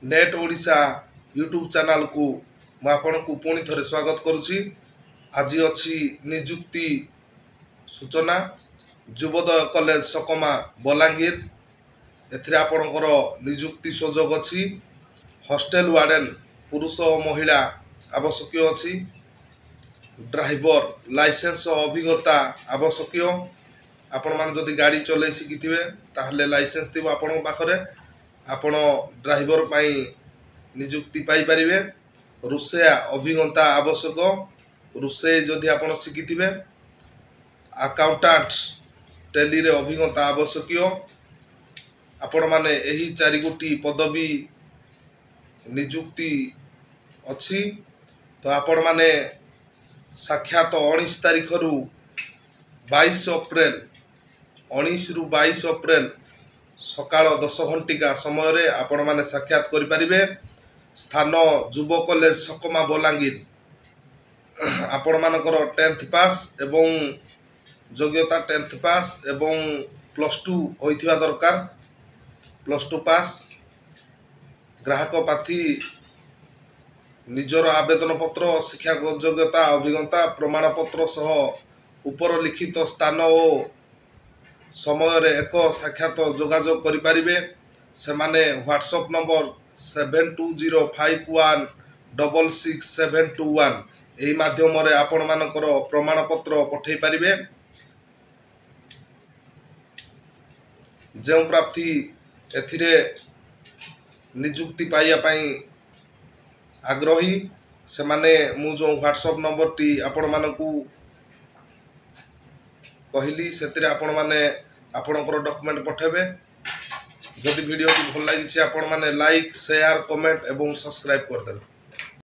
Net Odisha YouTube channel को मैं आपण को पुणी थे स्वागत करुच्ची। आज अच्छी निजुक्ति सूचना युवोदय कॉलेज सकमा बलांगीर एथिरे आपणकर निजुक्ति सुजोग अच्छी। हॉस्टेल वार्डन पुरुष और महिला आवश्यक अच्छी। ड्राइवर लाइसेंस अभिज्ञता आवश्यक। आपण मान जदि गाड़ी चले शिखि ताहले लाइसेंस थी आपण पाखरे आपण ड्राइवर पाई निजुक्ति पाई परिवे। रोषेया अभिज्ञता आवश्यक। रोषे जदि आपण शिखि अकाउंटेंट टेली रे अभिज्ञता आवश्यक। आपण माने एही चारि गोटी पदवी निजुक्ति अच्छी। तो आपण माने साक्षात 19 तारीख रु 22 अप्रैल 19 रु 22 अप्रैल सकाळ 10 घंटिका समय रे आपण माने साक्षात करि परिबे। स्थान युव कॉलेज सकमा बलांगीर। आपण मानकर 10th पास एवं योग्यता 10th पास एवं +2 होइथिबा दरकार। +2 पास ग्राहक पाथी निजर आवेदन पत्र शिक्षा योग्यता अभिज्ञता प्रमाण पत्र सह उपर लिखित स्थान और समय रे एक साक्षात जोगाजोग करि परिबे। से माने व्हाट्सएप नंबर 7205166721 एही माध्यम रे आपण मानकर प्रमाण पत्र पठै परिबे। जो प्रार्थी एथिरे निजुक्ति पाइया पई आग्रही से माने मु जो व्हाट्सएप नंबर टी आपण मानकू कहली से आपण माने आपणकर डॉक्यूमेंट पठेबे। जदि वीडियो भल लगी आपण माने लाइक शेयर कमेंट एवं सब्सक्राइब कर देबे।